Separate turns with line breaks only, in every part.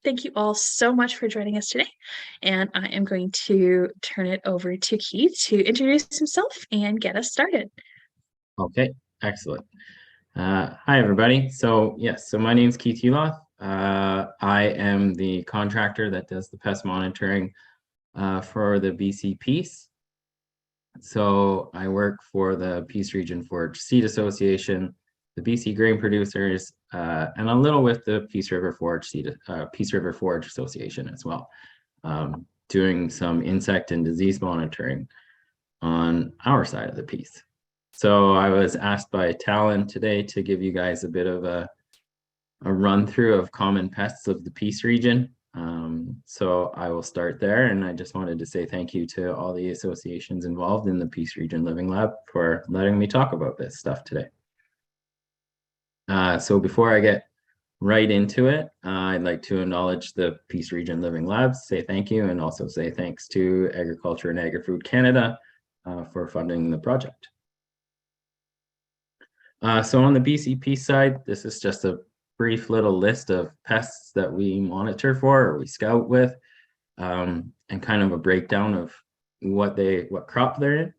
Thank you all so much for joining us today. And I am going to turn it over to Keith to introduce himself and get us started.
Okay, excellent. Hi, everybody. So my name's Keith Uloth. I am the contractor that does the pest monitoring for the BC Peace. So I work for the Peace Region Forage Seed Association, the BC Grain Producers, and a little with the Peace River Forage Association as well, doing some insect and disease monitoring on our side of the Peace. So I was asked by Talon today to give you guys a bit of a run through of common pests of the Peace region. So I will start there, and I just wanted to say thank you to all the associations involved in the Peace Region Living Lab for letting me talk about this stuff today. So before I get right into it, I'd like to acknowledge the Peace Region Living Labs, say thank you, and also say thanks to Agriculture and Agri-Food Canada for funding the project. So on the BC Peace side, this is just a brief little list of pests that we monitor for or we scout with, and kind of a breakdown of what crop they're in.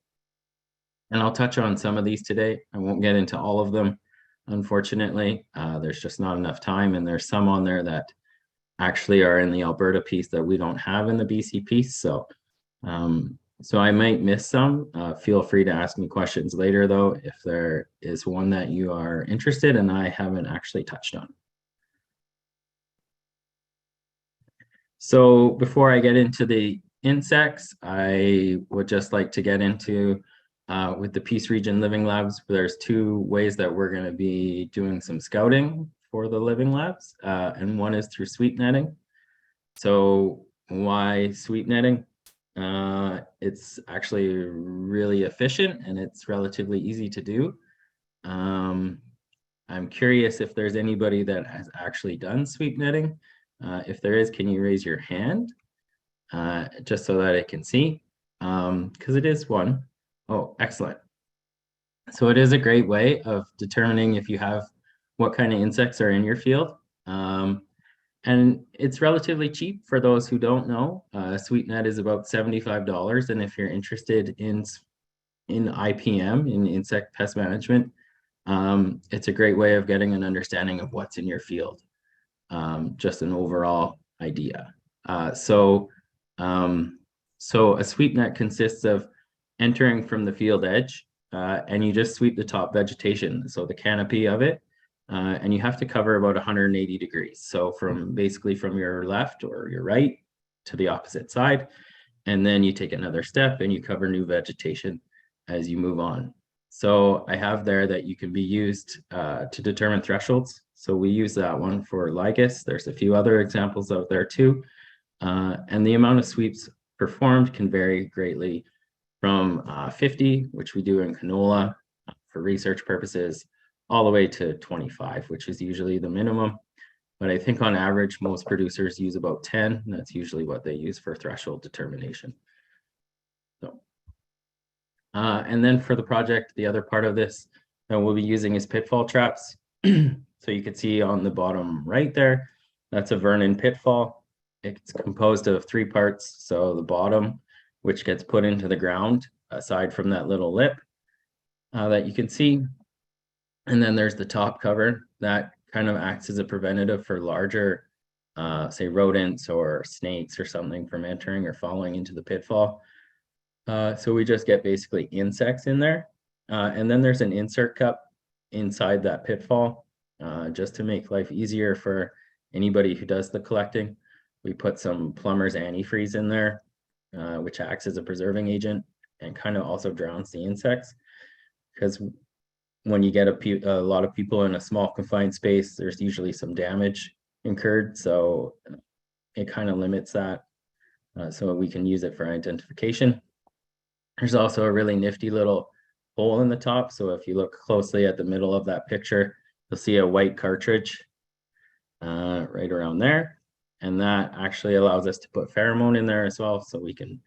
And I'll touch on some of these today. I won't get into all of them, unfortunately. There's just not enough time, and there's some on there that actually are in the Alberta piece that we don't have in the BC piece. So I might miss some. Feel free to ask me questions later, though, if there is one that you are interested and I haven't actually touched on. So before I get into the insects, I would just like to get into, with the Peace Region Living Labs, there's two ways that we're going to be doing some scouting for the living labs, and one is through sweep netting. So why sweep netting? It's actually really efficient and it's relatively easy to do. I'm curious if there's anybody that has actually done sweep netting. If there is, can you raise your hand? Just so that I can see, because it is one. Oh, excellent. So it is a great way of determining if you have what kind of insects are in your field. And it's relatively cheap for those who don't know. Sweep net is about $75, and if you're interested in IPM, in insect pest management, it's a great way of getting an understanding of what's in your field, just an overall idea. So a sweep net consists of entering from the field edge, and you just sweep the top vegetation, so the canopy of it. And you have to cover about 180 degrees. So basically from your left or your right to the opposite side. And then you take another step and you cover new vegetation as you move on. So I have there that you can be used to determine thresholds. So we use that one for Lygus. There's a few other examples out there too. And the amount of sweeps performed can vary greatly from 50, which we do in canola for research purposes, all the way to 25, which is usually the minimum. But I think on average, most producers use about 10. And that's usually what they use for threshold determination. So, and then for the project, the other part of this that we'll be using is pitfall traps. So you can see on the bottom right there, that's a Vernon pitfall. It's composed of 3 parts. So the bottom, which gets put into the ground, aside from that little lip that you can see. And then there's the top cover that kind of acts as a preventative for larger, say, rodents or snakes or something from entering or falling into the pitfall. So we just get basically insects in there. And then there's an insert cup inside that pitfall, just to make life easier for anybody who does the collecting. We put some plumber's antifreeze in there, which acts as a preserving agent and kind of also drowns the insects. Because when you get a lot of people in a small confined space, there's usually some damage incurred. So it kind of limits that, so we can use it for identification. There's also a really nifty little hole in the top. So if you look closely at the middle of that picture, you'll see a white cartridge right around there. And that actually allows us to put pheromone in there as well. So we can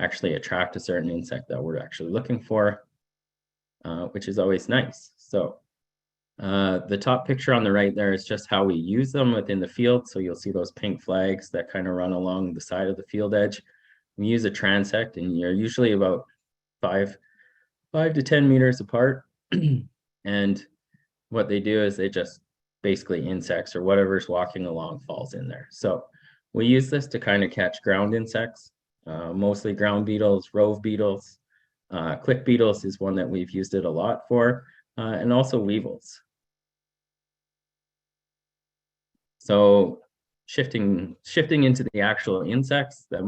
actually attract a certain insect that we're actually looking for, which is always nice. So The top picture on the right there is just how we use them within the field. So you'll see those pink flags that kind of run along the side of the field edge. We use a transect, and you're usually about 5 to 10 meters apart. And what they do is they just basically insects or whatever's walking along falls in there. So we use this to kind of catch ground insects, mostly ground beetles, rove beetles. Click beetles is one that we've used it a lot for, and also weevils. So shifting into the actual insects that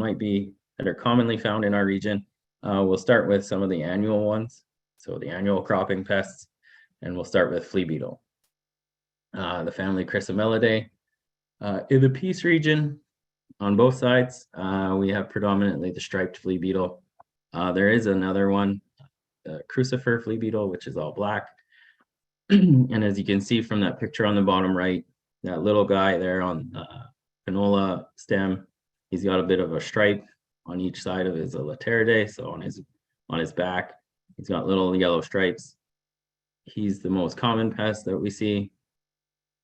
are commonly found in our region, we'll start with some of the annual ones. So the annual cropping pests, and we'll start with flea beetle. The family Chrysomelidae. In the Peace region, on both sides, we have predominantly the striped flea beetle. There is another one, the crucifer flea beetle, which is all black. And as you can see from that picture on the bottom right, that little guy there on canola stem, he's got a bit of a stripe on each side of his Lateridae. So on his back, he's got little yellow stripes. He's the most common pest that we see.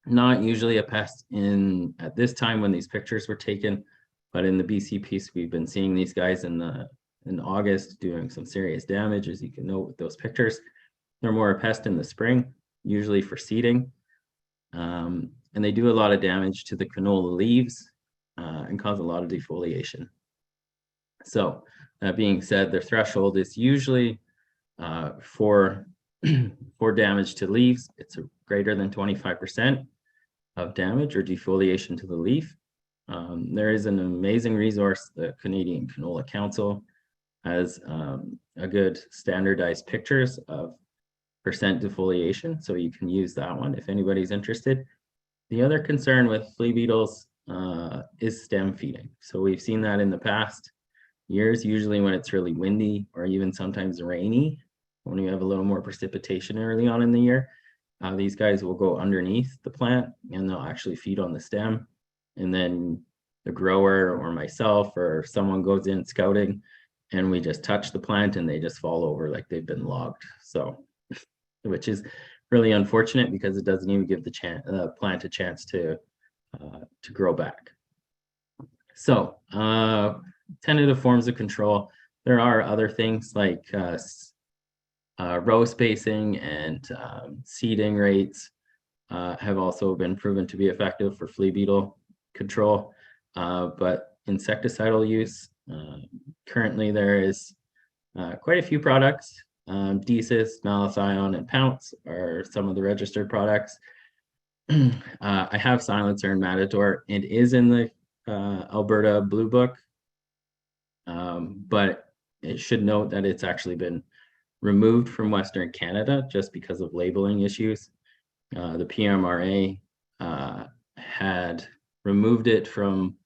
Not usually a pest at this time when these pictures were taken, but in the BC piece, we've been seeing these guys in August doing some serious damage, as you can note with those pictures. They're more a pest in the spring, usually for seeding. And they do a lot of damage to the canola leaves and cause a lot of defoliation. So that being said, their threshold is usually for damage to leaves, it's greater than 25% of damage or defoliation to the leaf. There is an amazing resource, the Canadian Canola Council has a good standardized pictures of percent defoliation, so you can use that one if anybody's interested. The other concern with flea beetles is stem feeding. So we've seen that in the past years, usually when it's really windy or even sometimes rainy, when you have a little more precipitation early on in the year. These guys will go underneath the plant and they'll actually feed on the stem. And then the grower or myself or someone goes in scouting and we just touch the plant and they just fall over like they've been logged. So, which is really unfortunate because it doesn't even give the plant a chance to grow back. So tentative forms of control. There are other things like row spacing and seeding rates have also been proven to be effective for flea beetle control. But insecticidal use, currently there is quite a few products. Desis, Malathion, and Pounce are some of the registered products. I have Silencer and Matador. It is in the Alberta Blue Book, but it should note that it's actually been removed from Western Canada just because of labeling issues. The PMRA had removed it from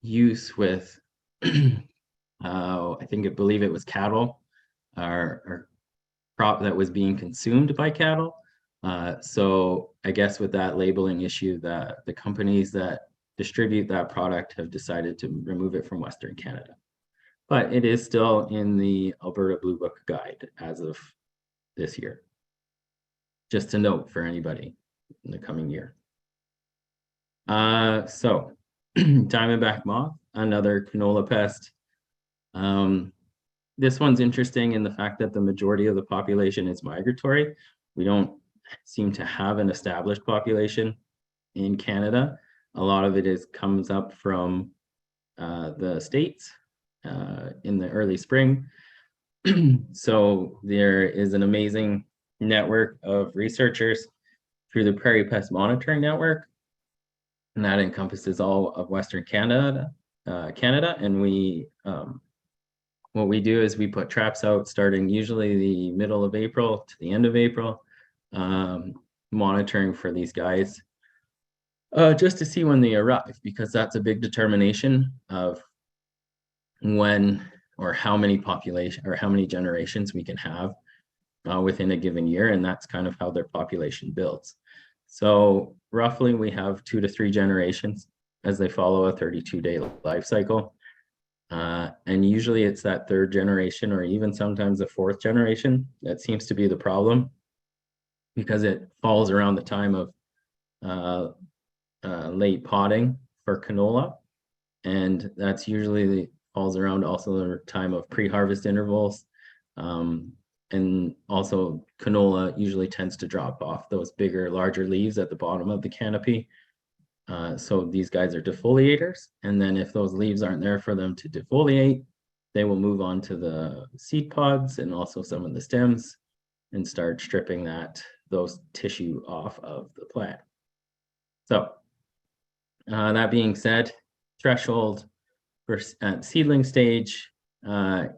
use with, I believe it was cattle or crop that was being consumed by cattle. So I guess with that labeling issue, the companies that distribute that product have decided to remove it from Western Canada. But it is still in the Alberta Blue Book Guide as of this year. Just to note for anybody in the coming year. So Diamondback moth, another canola pest. This one's interesting in the fact that the majority of the population is migratory. We don't seem to have an established population in Canada. A lot of it comes up from the States in the early spring. So there is an amazing network of researchers through the Prairie Pest Monitoring Network, and that encompasses all of Western Canada. And we, what we do is we put traps out starting usually the middle of April to the end of April, monitoring for these guys, just to see when they arrive, because that's a big determination of when or how many population or how many generations we can have within a given year, and that's kind of how their population builds. So roughly we have 2 to 3 generations as they follow a 32-day life cycle. And usually it's that 3rd generation or even sometimes the 4th generation that seems to be the problem. because it falls around the time of late potting for canola. And that's usually falls around also the time of pre-harvest intervals. And also canola usually tends to drop off those bigger, larger leaves at the bottom of the canopy. So these guys are defoliators. And then if those leaves aren't there for them to defoliate, they will move on to the seed pods and also some of the stems and start stripping those tissue off of the plant. So that being said, threshold for at seedling stage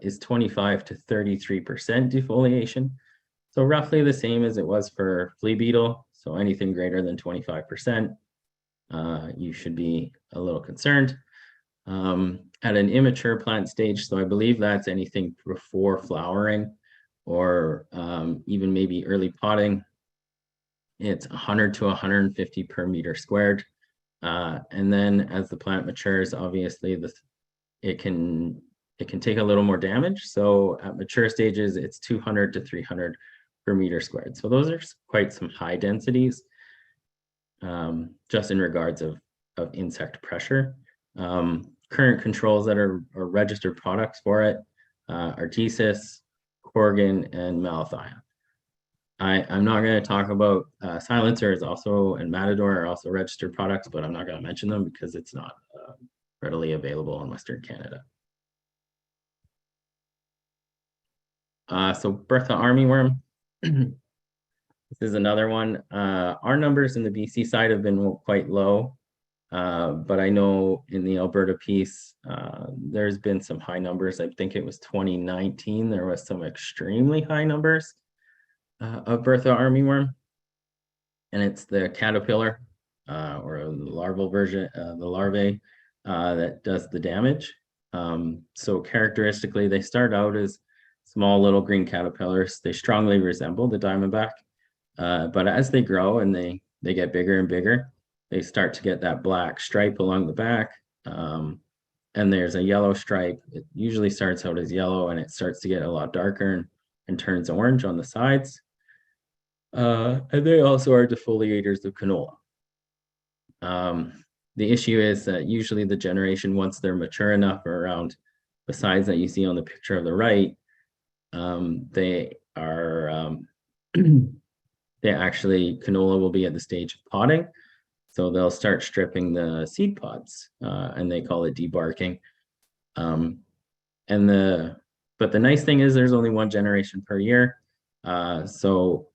is 25 to 33% defoliation. So roughly the same as it was for flea beetle. So anything greater than 25%, you should be a little concerned. At an immature plant stage, so I believe that's anything before flowering or even maybe early potting, it's 100 to 150 per meter squared. And then as the plant matures, obviously it can take a little more damage. So at mature stages, it's 200 to 300 per meter squared. So those are quite some high densities, just in regards of insect pressure. Current controls that are registered products for it are Jesus, Corgan, and Malathion. I'm not going to talk about silencers also and Matador are also registered products, but I'm not going to mention them because it's not readily available in Western Canada. So Bertha armyworm, this is another one. Our numbers in the BC side have been quite low, but I know in the Alberta piece, there's been some high numbers. I think it was 2019, there was some extremely high numbers of Bertha armyworm, and it's the caterpillar or the larval version, the larvae that does the damage. So characteristically, they start out as small little green caterpillars. They strongly resemble the diamondback, but as they grow and they get bigger and bigger, they start to get that black stripe along the back, and there's a yellow stripe. It usually starts out as yellow and it starts to get a lot darker and turns orange on the sides. And they also are defoliators of canola. The issue is that usually the generation, once they're mature enough or around the size that you see on the picture of the right, they are, canola will be at the stage of potting. So they'll start stripping the seed pods, and they call it debarking. But the nice thing is there's only one generation per year. So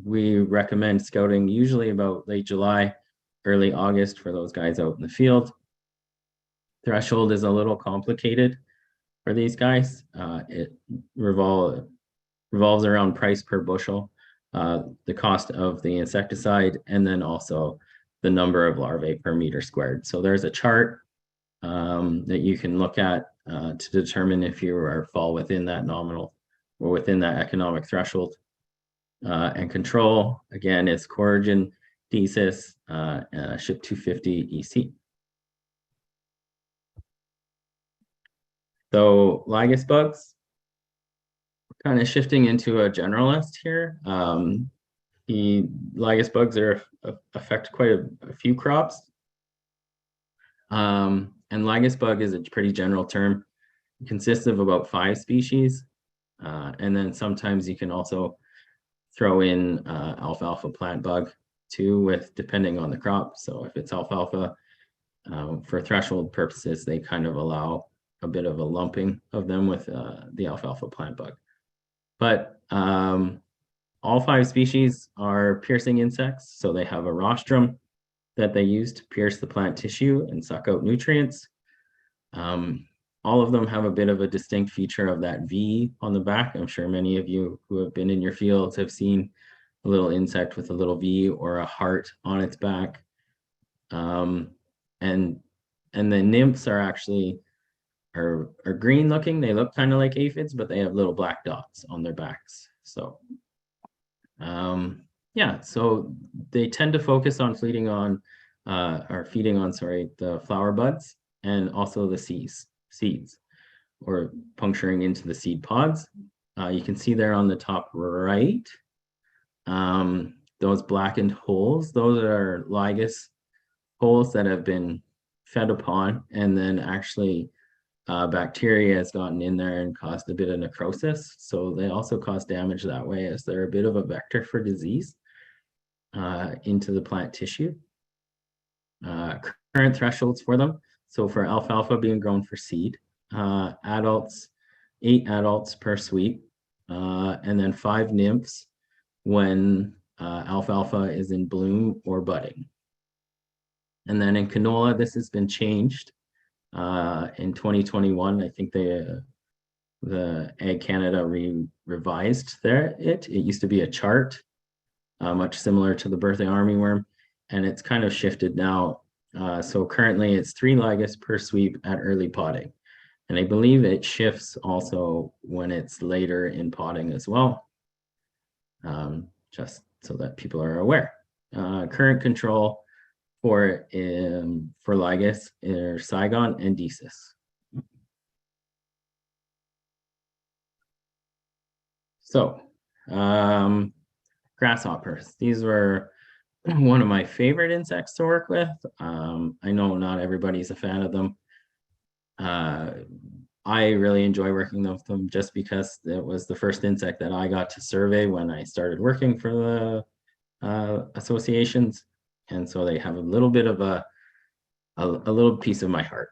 we recommend scouting usually about late July, early August for those guys out in the field. Threshold is a little complicated for these guys. It revolves around price per bushel, the cost of the insecticide, and then also the number of larvae per meter squared. So there's a chart that you can look at to determine if you fall within that nominal or within that economic threshold. And control, again, is Coragen, Desis, SHIP 250 EC. So Lygus bugs, we're kind of shifting into a generalist here. The Lygus bugs affect quite a few crops. And Lygus bug is a pretty general term. It consists of about 5 species. And then sometimes you can also throw in alfalfa plant bug too, depending on the crop. So if it's alfalfa, for threshold purposes, they kind of allow a bit of a lumping of them with the alfalfa plant bug. But all 5 species are piercing insects. So they have a rostrum that they use to pierce the plant tissue and suck out nutrients. All of them have a bit of a distinct feature of that V on the back. I'm sure many of you who have been in your fields have seen a little insect with a little V or a heart on its back. And the nymphs are actually are green looking. They look kind of like aphids, but they have little black dots on their backs. So yeah, so they tend to focus on feeding on the flower buds and also the seeds or puncturing into the seed pods. You can see there on the top right, Those blackened holes, those are ligas holes that have been fed upon, and then actually bacteria has gotten in there and caused a bit of necrosis. So they also cause damage that way, as they're a bit of a vector for disease into the plant tissue. Current thresholds for them. So for alfalfa being grown for seed, adults, 8 adults per sweep, and then 5 nymphs when alfalfa is in bloom or budding. And then in canola, this has been changed in 2021. I think the Ag Canada revised it. It used to be a chart, much similar to the birthday armyworm, and it's kind of shifted now. So currently it's 3 ligas per sweep at early potting. And I believe it shifts also when it's later in potting as well, just so that people are aware. Current control for ligas are Saigon and Desis. So, grasshoppers. These were one of my favorite insects to work with. I know not everybody's a fan of them. I really enjoy working with them just because it was the first insect that I got to survey when I started working for the associations. And so they have a little bit of a little piece of my heart.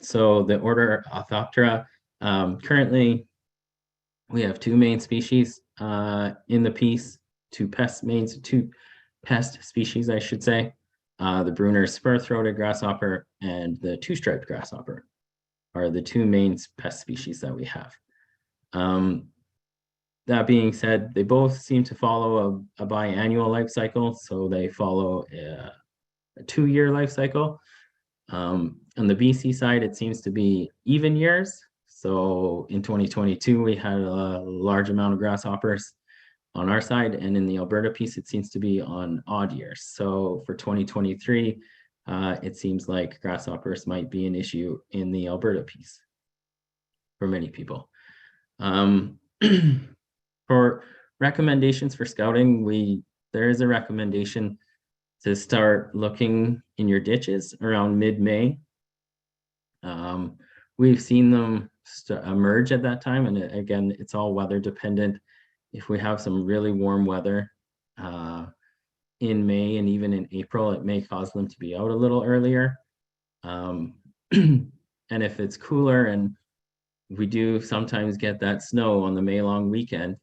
So the order Orthoptera, currently we have 2 main species in the piece, two pest species, I should say. The Brunner spur-throated grasshopper and the two-striped grasshopper are the 2 main pest species that we have. That being said, they both seem to follow a biannual life cycle, so they follow a 2-year life cycle. On the BC side, it seems to be even years. So in 2022, we had a large amount of grasshoppers on our side, and in the Alberta piece, it seems to be on odd years. So for 2023, it seems like grasshoppers might be an issue in the Alberta piece for many people. For recommendations for scouting, there is a recommendation to start looking in your ditches around mid-May. We've seen them emerge at that time, and again, it's all weather dependent. If we have some really warm weather in May and even in April, it may cause them to be out a little earlier. And if it's cooler and we do sometimes get that snow on the May long weekend,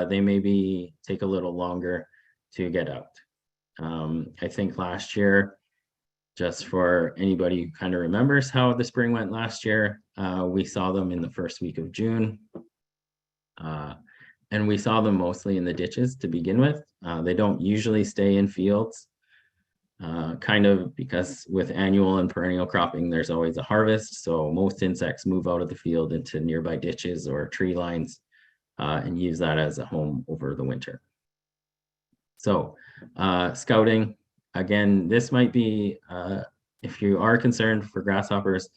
they maybe take a little longer to get out. I think last year, just for anybody who kind of remembers how the spring went last year, we saw them in the first week of June. And we saw them mostly in the ditches to begin with. They don't usually stay in fields, kind of because with annual and perennial cropping, there's always a harvest. So most insects move out of the field into nearby ditches or tree lines and use that as a home over the winter. So scouting, again, this might be, if you are concerned for grasshoppers,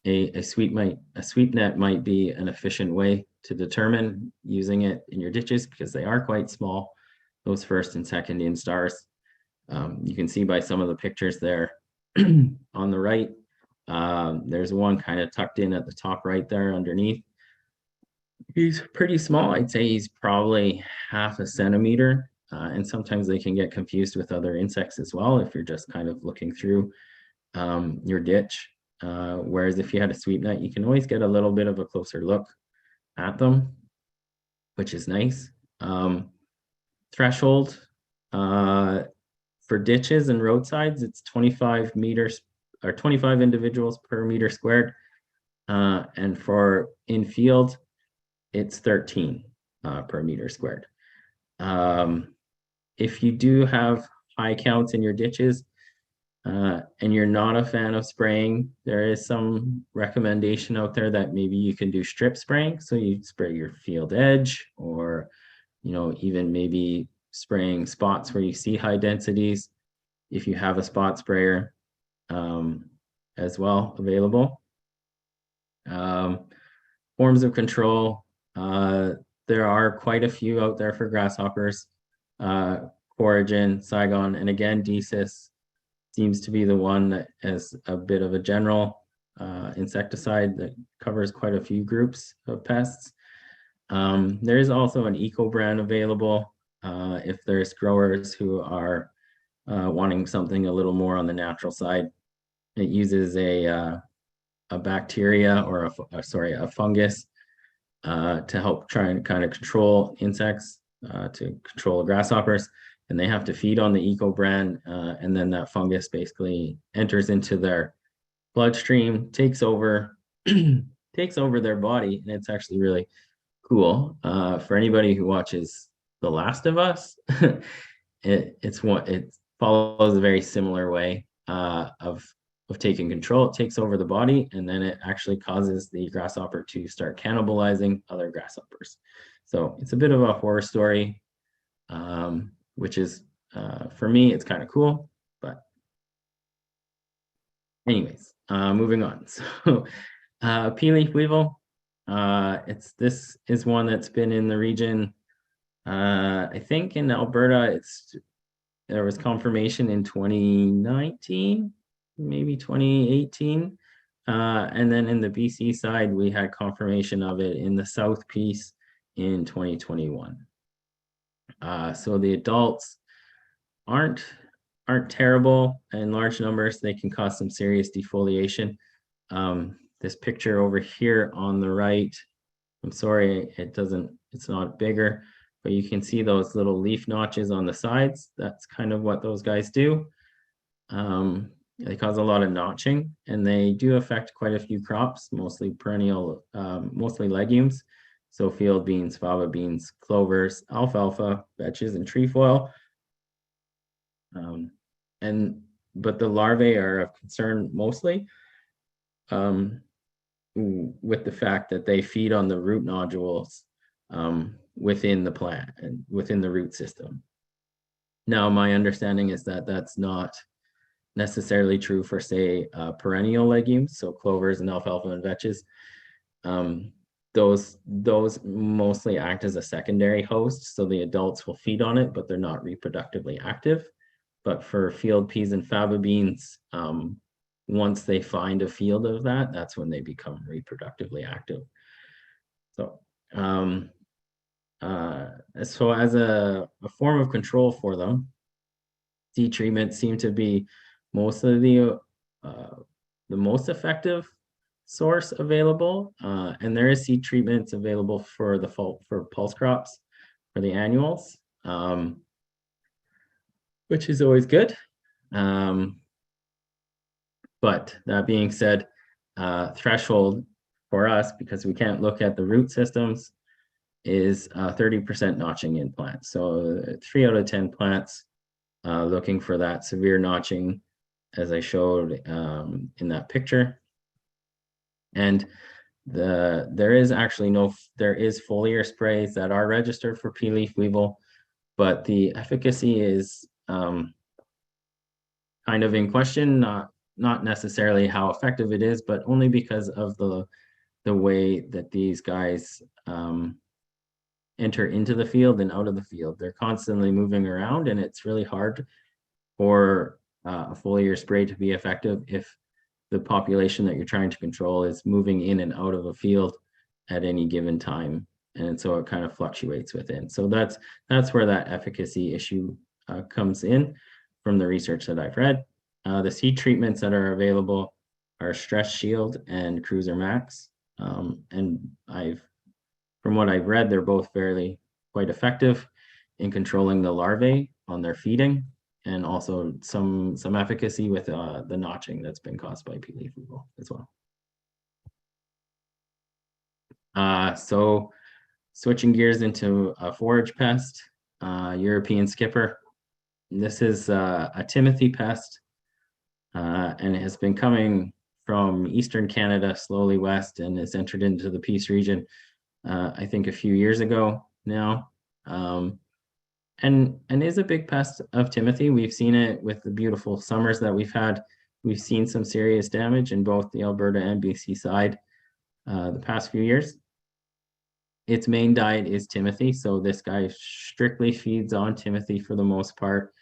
a sweep net might be an efficient way to determine using it in your ditches, because they are quite small, those first and second instars. You can see by some of the pictures there on the right, there's one kind of tucked in at the top right there underneath. He's pretty small. I'd say he's probably 1/2 centimeter. And sometimes they can get confused with other insects as well if you're just kind of looking through your ditch. Whereas if you had a sweep net, you can always get a little bit of a closer look at them, which is nice. Threshold for ditches and roadsides, it's 25 meters or 25 individuals per meter squared. And for in-field, it's 13 per meter squared. If you do have high counts in your ditches and you're not a fan of spraying, there is some recommendation out there that maybe you can do strip spraying. So you spray your field edge, or even maybe spraying spots where you see high densities if you have a spot sprayer as well available. Forms of control, there are quite a few out there for grasshoppers. Coragen, Saigon, and again, DSIS seems to be the one that has a bit of a general insecticide that covers quite a few groups of pests. There is also an eco brand available if there's growers who are wanting something a little more on the natural side. It uses a bacteria or a fungus to help try and kind of control insects, to control grasshoppers, and they have to feed on the eco brand, and then that fungus basically enters into their bloodstream, takes over takes over their body, and it's actually really cool. For anybody who watches The Last of Us, it follows a very similar way of taking control. It takes over the body, and then it actually causes the grasshopper to start cannibalizing other grasshoppers. So it's a bit of a horror story, which is, for me, it's kind of cool. But anyways, moving on. So pea leaf weevil, this is one that's been in the region. I think in Alberta, there was confirmation in 2019, maybe 2018. And then in the BC side, we had confirmation of it in the South piece in 2021. So the adults aren't terrible in large numbers. They can cause some serious defoliation. This picture over here on the right, I'm sorry, it's not bigger, but you can see those little leaf notches on the sides. That's kind of what those guys do. They cause a lot of notching, and they do affect quite a few crops, mostly perennial, mostly legumes. So field beans, fava beans, clovers, alfalfa, vetches, and trefoil. But the larvae are of concern mostly with the fact that they feed on the root nodules within the plant and within the root system. Now, my understanding is that that's not necessarily true for, say, perennial legumes, so clovers and alfalfa and vetches. Those mostly act as a secondary host, so the adults will feed on it, but they're not reproductively active. But for field peas and fava beans, once they find a field of that, that's when they become reproductively active. So, so as a form of control for them, seed treatments seem to be most of the most effective source available, and there is seed treatments available for the fall for pulse crops for the annuals, which is always good. But that being said, threshold for us, because we can't look at the root systems, is 30% notching in plants. So 3 out of 10 plants looking for that severe notching, as I showed in that picture. And there is foliar sprays that are registered for pea leaf weevil, but the efficacy is kind of in question, not necessarily how effective it is, but only because of the way that these guys enter into the field and out of the field. They're constantly moving around, and it's really hard for a foliar spray to be effective if the population that you're trying to control is moving in and out of a field at any given time. And so it kind of fluctuates within. So that's where that efficacy issue comes in from the research that I've read. The seed treatments that are available are Stress Shield and Cruiser Max. And from what I've read, they're both quite effective in controlling the larvae on their feeding, and also some efficacy with the notching that's been caused by pea leaf weevil as well. So switching gears into a forage pest, European skipper. This is a Timothy pest, and it has been coming from Eastern Canada slowly west, and has entered into the Peace region, I think a few years ago now. And is a big pest of Timothy. We've seen it with the beautiful summers that we've had. We've seen some serious damage in both the Alberta and BC side the past few years. its main diet is timothy. So this guy strictly feeds on timothy for the most part.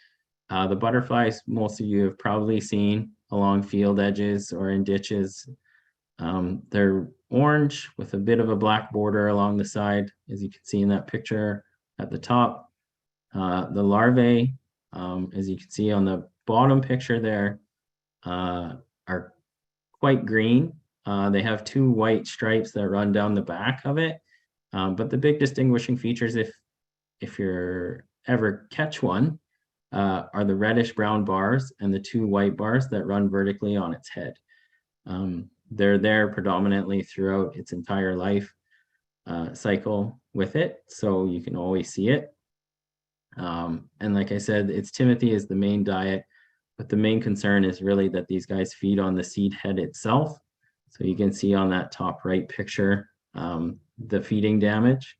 The butterflies, most of you have probably seen along field edges or in ditches. They're orange with a bit of a black border along the side, as you can see in that picture at the top. The larvae, as you can see on the bottom picture there, are quite green. They have two white stripes that run down the back of it. But the big distinguishing features, if you're ever catch one, are the reddish brown bars and the two white bars that run vertically on its head. They're there predominantly throughout its entire life cycle with it, so you can always see it. And like I said, its timothy is the main diet, but the main concern is really that these guys feed on the seed head itself. So you can see on that top right picture, the feeding damage.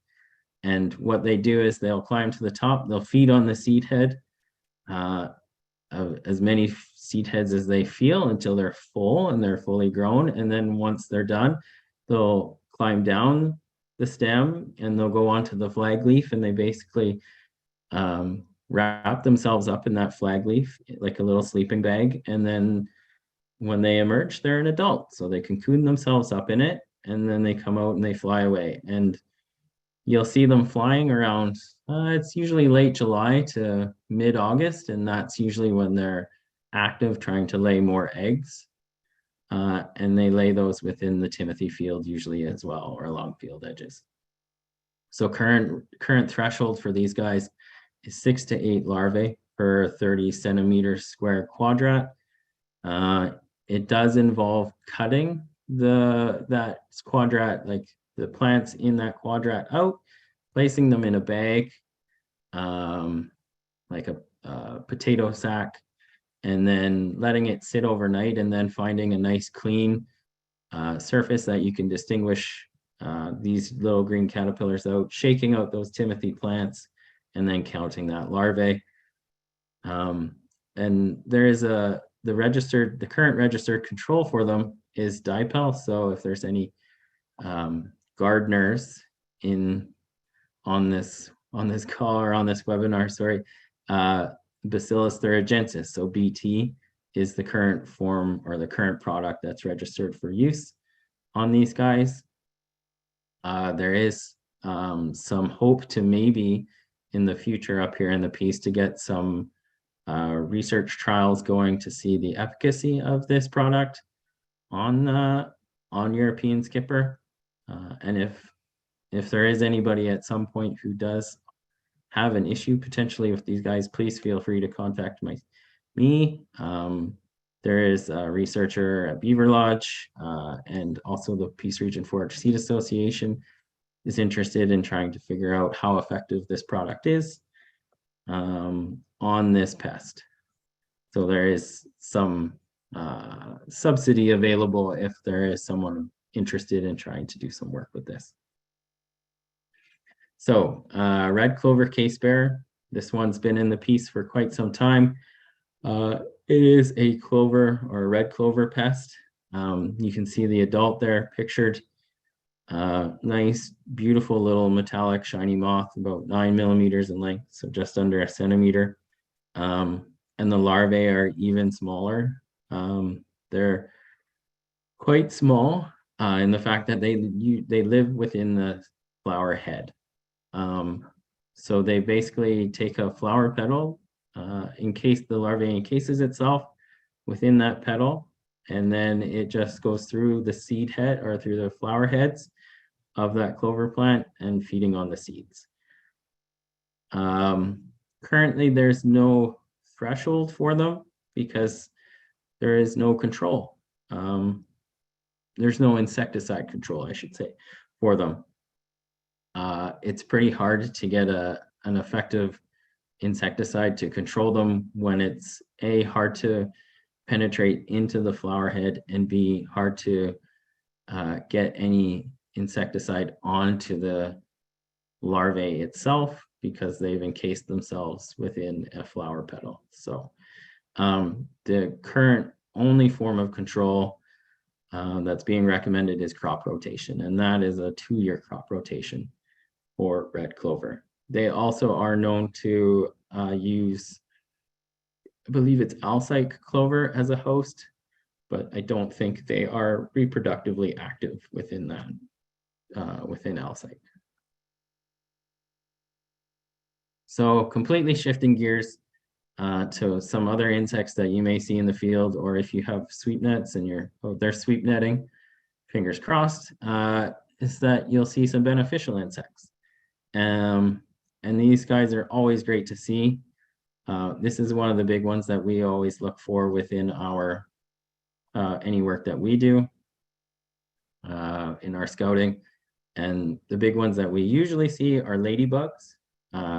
And what they do is they'll climb to the top, they'll feed on the seed head, as many seed heads as they feel until they're full and they're fully grown. And then once they're done, they'll climb down the stem and they'll go onto the flag leaf, and they basically wrap themselves up in that flag leaf like a little sleeping bag. And then when they emerge, they're an adult. So they cocoon themselves up in it, and then they come out and they fly away. And you'll see them flying around, it's usually late July to mid-August, and that's usually when they're active trying to lay more eggs. And they lay those within the timothy field usually as well, or along field edges. So current threshold for these guys is 6 to 8 larvae per 30 centimeters square quadrat. It does involve cutting that quadrat, like the plants in that quadrat out, placing them in a bag, like a potato sack, and then letting it sit overnight, and then finding a nice clean surface that you can distinguish these little green caterpillars out, shaking out those timothy plants, and then counting that larvae. And there is the current registered control for them is dipel. So if there's any gardeners on this call or on this webinar, sorry, Bacillus thuringiensis, so BT, is the current form or the current product that's registered for use on these guys. There is some hope to maybe in the future up here in the piece to get some research trials going to see the efficacy of this product on European skipper. And if there is anybody at some point who does have an issue potentially with these guys, please feel free to contact me. There is a researcher at Beaver Lodge, and also the Peace Region Forage Seed Association is interested in trying to figure out how effective this product is on this pest. So there is some subsidy available if there is someone interested in trying to do some work with this. So red clover case bearer, this one's been in the piece for quite some time. It is a clover or a red clover pest. You can see the adult there pictured. Nice, beautiful little metallic shiny moth, about 9 millimeters in length, so just under a centimeter. And the larvae are even smaller. They're quite small in the fact that they live within the flower head. So they basically take a flower petal, encase the larvae encases itself within that petal, and then it just goes through the seed head or through the flower heads of that clover plant and feeding on the seeds. Currently, there's no threshold for them because there is no control. There's no insecticide control, I should say, for them. It's pretty hard to get an effective insecticide to control them when it's A, hard to penetrate into the flower head, and B, hard to get any insecticide onto the larvae itself because they've encased themselves within a flower petal. So the current only form of control that's being recommended is crop rotation, and that is a 2-year crop rotation. or red clover. They also are known to use, I believe it's Alsike clover as a host, but I don't think they are reproductively active within that, within Alsike. So completely shifting gears to some other insects that you may see in the field, or if you have sweep nets and they're sweep netting, fingers crossed, is that you'll see some beneficial insects. And these guys are always great to see. This is one of the big ones that we always look for within our any work that we do in our scouting. And the big ones that we usually see are ladybugs.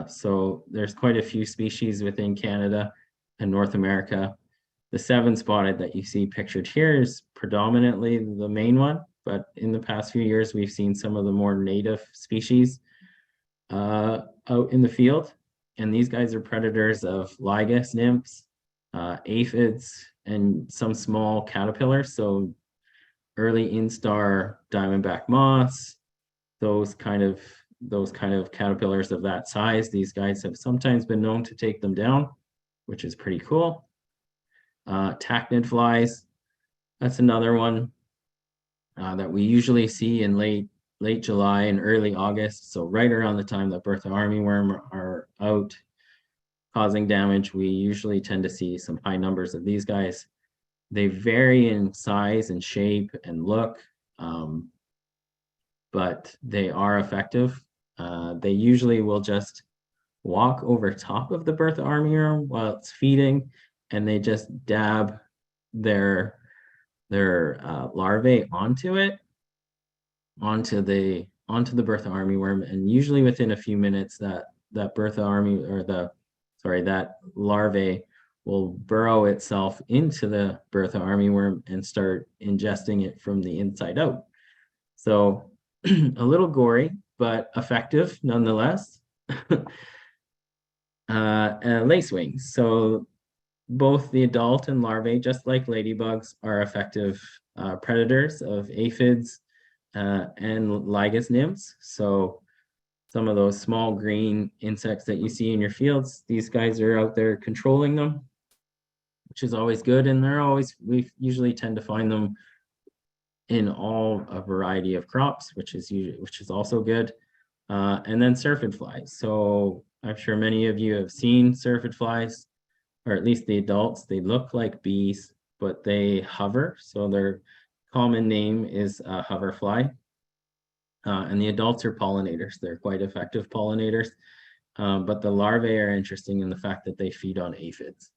So there's quite a few species within Canada and North America. The 7-spotted that you see pictured here is predominantly the main one, but in the past few years, we've seen some of the more native species out in the field. And these guys are predators of lygus nymphs, aphids, and some small caterpillars. So early instar diamondback moths, those kind of caterpillars of that size. These guys have sometimes been known to take them down, which is pretty cool. Tachnid flies, that's another one that we usually see in late July and early August. So right around the time that Bertha armyworm are out causing damage, we usually tend to see some high numbers of these guys. They vary in size and shape and look, but they are effective. They usually will just walk over top of the Bertha armyworm while it's feeding, and they just dab their larvae onto the Bertha armyworm, and usually within a few minutes that larvae will burrow itself into the Bertha armyworm and start ingesting it from the inside out. So a little gory, but effective nonetheless. Lacewings. So both the adult and larvae, just like ladybugs, are effective predators of aphids and lygus nymphs. So some of those small green insects that you see in your fields, these guys are out there controlling them, which is always good. And we usually tend to find them in a variety of crops, which is also good. And then syrphid flies. So I'm sure many of you have seen syrphid flies, or at least the adults. They look like bees, but they hover. So their common name is hoverfly. And the adults are pollinators. They're quite effective pollinators. But the larvae are interesting in the fact that they feed on aphids.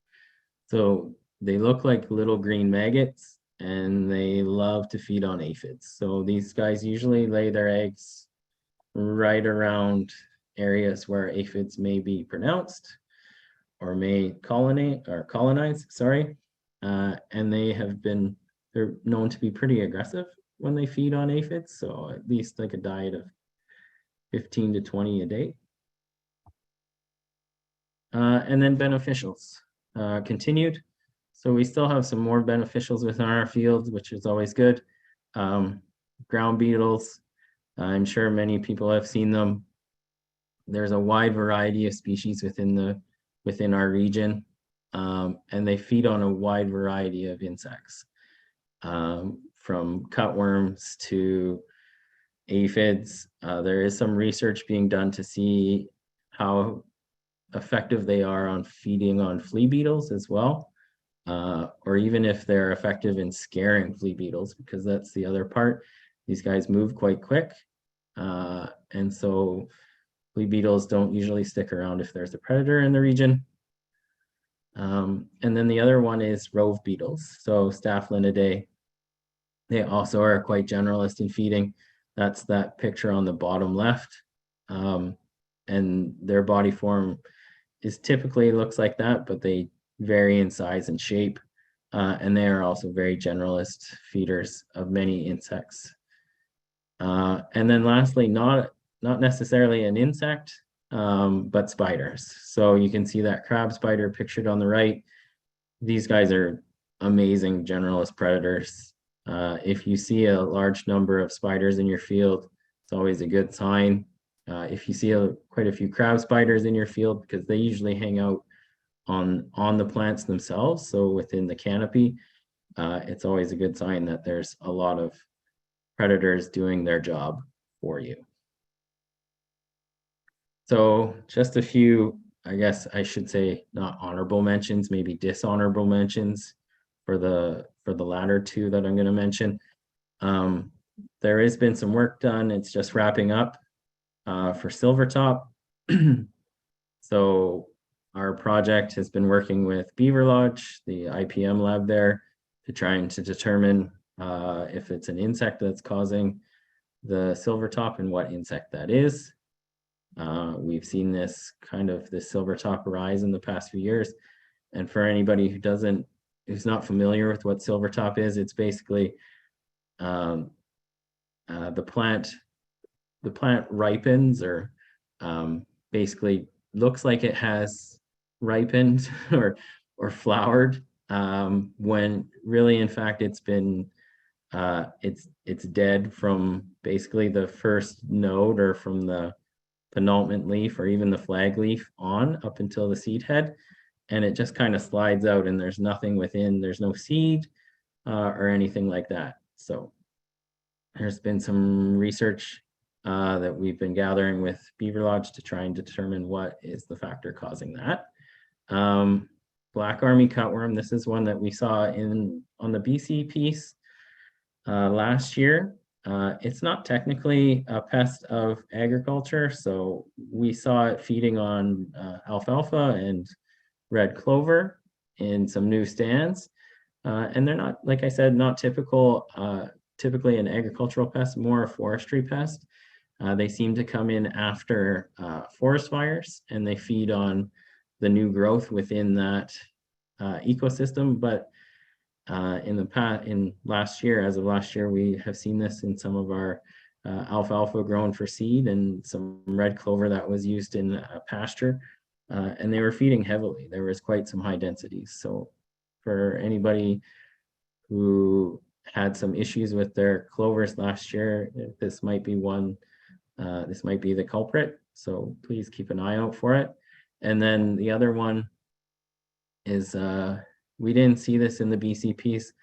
So they look like little green maggots, and they love to feed on aphids. So these guys usually lay their eggs right around areas where aphids may be pronounced or may colonize, sorry. And they're known to be pretty aggressive when they feed on aphids. So at least like a diet of 15 to 20 a day. And then beneficials continued. So we still have some more beneficials within our fields, which is always good. Ground beetles, I'm sure many people have seen them. There's a wide variety of species within our region, and they feed on a wide variety of insects, from cutworms to aphids. There is some research being done to see how effective they are on feeding on flea beetles as well. Or even if they're effective in scaring flea beetles, because that's the other part. These guys move quite quick. And so flea beetles don't usually stick around if there's a predator in the region. And then the other one is rove beetles. So Staphylidae, they also are quite generalist in feeding. That's that picture on the bottom left. And their body form typically looks like that, but they vary in size and shape, and they are also very generalist feeders of many insects. And then lastly, not necessarily an insect, but spiders. So you can see that crab spider pictured on the right. These guys are amazing generalist predators. If you see a large number of spiders in your field, it's always a good sign. If you see quite a few crab spiders in your field, because they usually hang out on the plants themselves, so within the canopy, it's always a good sign that there's a lot of predators doing their job for you. So just a few, I guess I should say, not honorable mentions, maybe dishonorable mentions for the latter two that I'm going to mention. There has been some work done. It's just wrapping up for Silvertop. So our project has been working with Beaver Lodge, the IPM lab there, to trying to determine if it's an insect that's causing the silvertop and what insect that is. We've seen this silvertop rise in the past few years. And for anybody who's not familiar with what silvertop is, it's basically the plant ripens, or basically looks like it has ripened or flowered, when really in fact it's been it's dead from basically the first node, or from the penultimate leaf, or even the flag leaf on up until the seed head, and it just kind of slides out, and there's nothing within. There's no seed or anything like that. So there's been some research that we've been gathering with Beaver Lodge to try and determine what is the factor causing that. Black Army cutworm, this is one that we saw on the BC piece last year. It's not technically a pest of agriculture, so we saw it feeding on alfalfa and red clover in some new stands. And they're not, like I said, not typically an agricultural pest, more a forestry pest. They seem to come in after forest fires, and they feed on the new growth within that ecosystem. But in last year, as of last year, we have seen this in some of our alfalfa grown for seed, and some red clover that was used in pasture, and they were feeding heavily. There was quite some high densities. So for anybody who had some issues with their clovers last year, this might be the culprit. So please keep an eye out for it. And then the other one is, we didn't see this in the BC piece.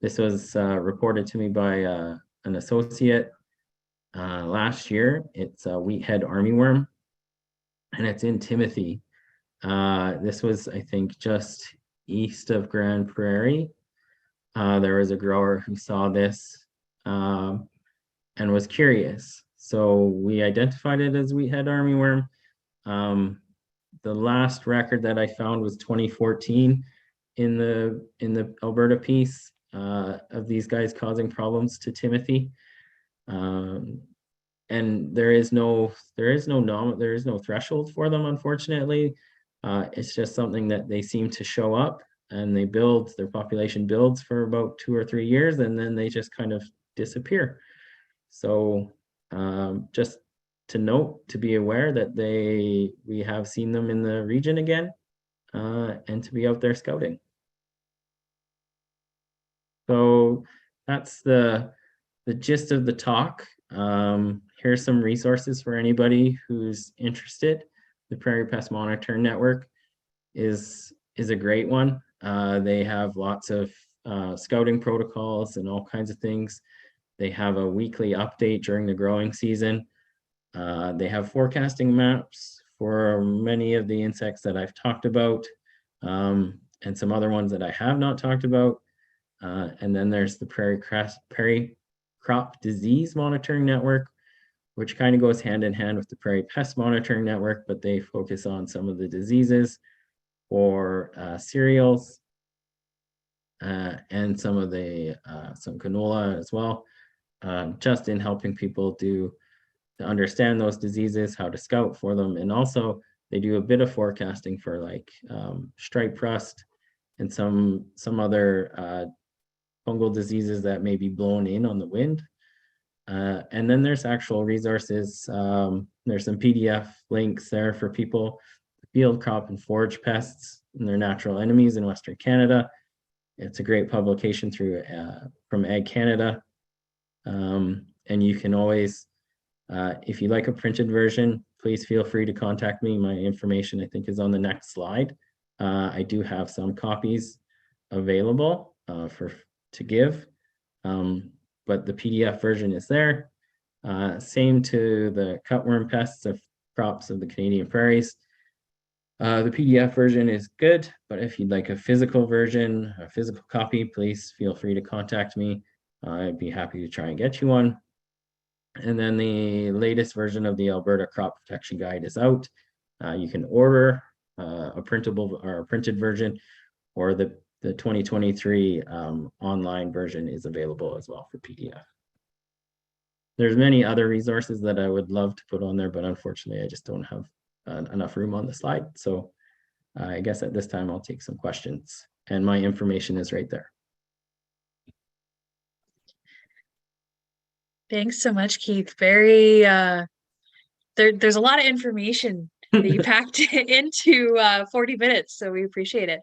This was reported to me by an associate last year. It's a wheathead armyworm, and it's in Timothy. This was, I think, just east of Grand Prairie. There was a grower who saw this and was curious. So we identified it as wheathead armyworm. The last record that I found was 2014 in the Alberta piece of these guys causing problems to Timothy. And there is no threshold for them, unfortunately. It's just something that they seem to show up, and their population builds for about 2 or 3 years, and then they just kind of disappear. So just to note, to be aware that we have seen them in the region again, and to be out there scouting. So that's the gist of the talk. Here's some resources for anybody who's interested. The Prairie Pest Monitor Network is a great one. They have lots of scouting protocols and all kinds of things. They have a weekly update during the growing season. They have forecasting maps for many of the insects that I've talked about, and some other ones that I have not talked about. And then there's the Prairie Crop Disease Monitoring Network, which kind of goes hand in hand with the Prairie Pest Monitoring Network, but they focus on some of the diseases for cereals and some canola as well, just in helping people to understand those diseases, how to scout for them. And also they do a bit of forecasting for like stripe rust and some other fungal diseases that may be blown in on the wind. And then there's actual resources. There's some PDF links there for people. Field crop and forage pests and their natural enemies in Western Canada. It's a great publication from Ag Canada. And you can always If you like a printed version, please feel free to contact me. My information, I think, is on the next slide. I do have some copies available to give, but the PDF version is there. Same to the cutworm pests of crops of the Canadian prairies. The PDF version is good, but if you'd like a physical version, a physical copy, please feel free to contact me. I'd be happy to try and get you one. And then the latest version of the Alberta Crop Protection Guide is out. You can order a printable or a printed version, or the 2023 online version is available as well for PDF. There's many other resources that I would love to put on there, but unfortunately, I just don't have enough room on the slide. So I guess at this time, I'll take some questions, and my information is right there.
Thanks so much, Keith. Very there's a lot of information that you packed into 40 minutes, so we appreciate it.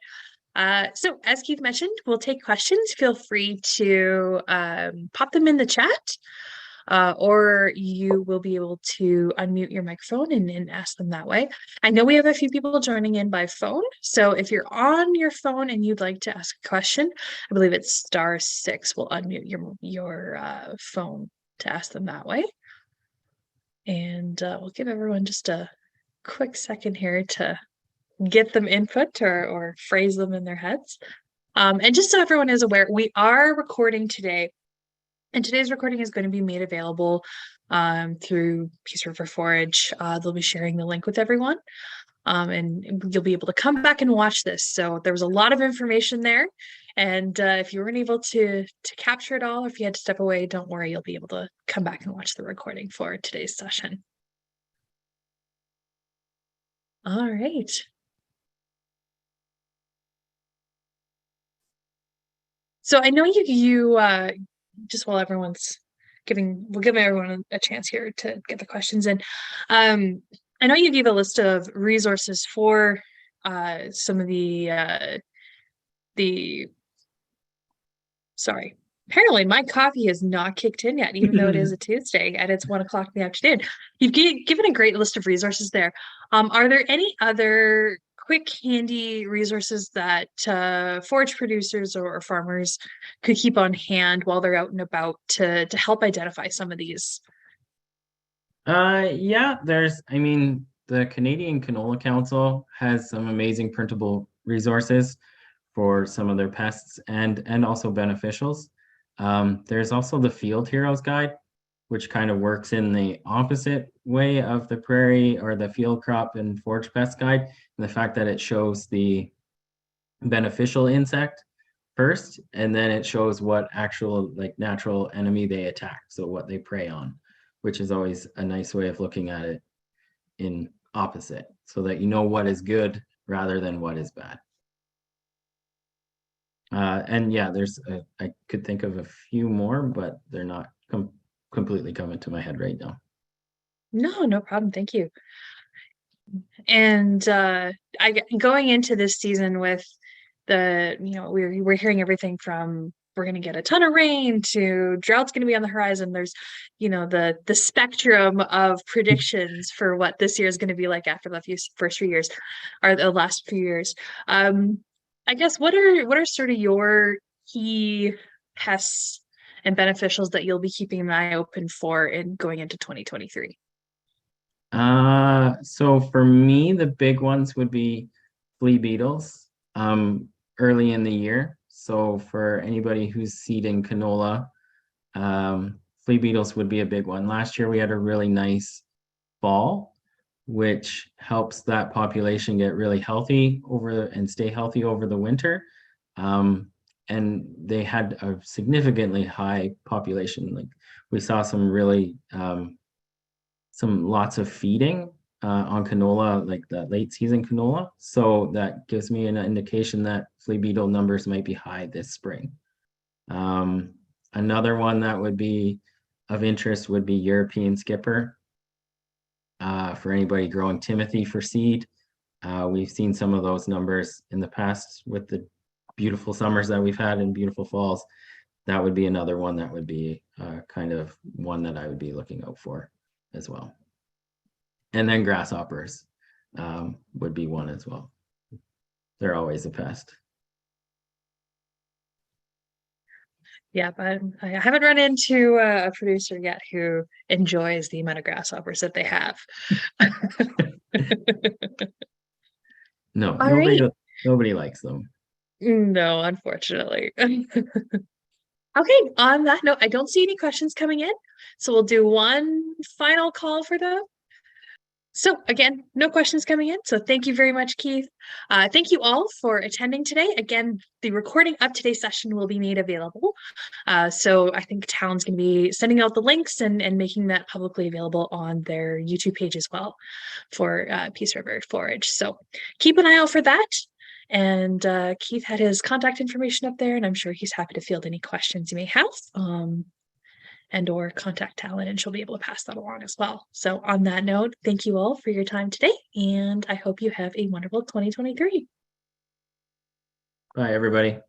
So as Keith mentioned, we'll take questions. Feel free to pop them in the chat, or you will be able to unmute your microphone and ask them that way. I know we have a few people joining in by phone, so if you're on your phone and you'd like to ask a question, I believe it's *6 will unmute your phone to ask them that way. And we'll give everyone just a quick second here to get them input or phrase them in their heads. And just so everyone is aware, we are recording today, and today's recording is going to be made available through Peace River Forage. They'll be sharing the link with everyone, and you'll be able to come back and watch this. So there was a lot of information there, and if you weren't able to capture it all, if you had to step away, don't worry, you'll be able to come back and watch the recording for today's session. All right. So I know you just while everyone's we'll give everyone a chance here to get the questions in. I know you gave a list of resources for some of sorry. Apparently my coffee has not kicked in yet, even though it is a Tuesday and it's 1 o'clock in the afternoon. You've given a great list of resources there. Are there any other quick, handy resources that forage producers or farmers could keep on hand while they're out and about to help identify some of these?
Yeah, the Canadian Canola Council has some amazing printable resources for some of their pests and also beneficials. There's also the Field Heroes Guide, which kind of works in the opposite way of the prairie or the field crop and forage pest guide, and the fact that it shows the beneficial insect first, and then it shows what actual natural enemy they attack, so what they prey on, which is always a nice way of looking at it in opposite, so that you know what is good rather than what is bad. And yeah, I could think of a few more, but they're not completely coming to my head right now.
No problem. Thank you. And going into this season with we're hearing everything from we're going to get a ton of rain to drought's going to be on the horizon. There's, the spectrum of predictions for what this year is going to be like after the first few years or the last few years. I guess what are sort of your key pests and beneficials that you'll be keeping an eye open for in going into 2023?
So for me, the big ones would be flea beetles early in the year. So for anybody who's seeding canola, flea beetles would be a big one. Last year we had a really nice fall, which helps that population get really healthy and stay healthy over the winter. And they had a significantly high population. Like we saw some really lots of feeding on canola, like the late season canola. So that gives me an indication that flea beetle numbers might be high this spring. Another one that would be of interest would be European skipper. For anybody growing Timothy for seed. We've seen some of those numbers in the past with the beautiful summers that we've had and beautiful falls. That would be another one that would be kind of one that I would be looking out for. as well. And then grasshoppers would be one as well. They're always a pest.
Yeah, but I haven't run into a producer yet who enjoys the amount of grasshoppers that they have.
No,
All right.
nobody likes them.
No, unfortunately. Okay, on that note, I don't see any questions coming in. So we'll do one final call for them. So again, no questions coming in. So thank you very much, Keith. Thank you all for attending today. Again, the recording of today's session will be made available. So I think Town's going to be sending out the links and making that publicly available on their YouTube page as well for Peace River Forage. So keep an eye out for that. And Keith had his contact information up there, and I'm sure he's happy to field any questions you may have. And or contact Talon, and she'll be able to pass that along as well. So on that note, thank you all for your time today, and I hope you have a wonderful 2023.
Bye, everybody.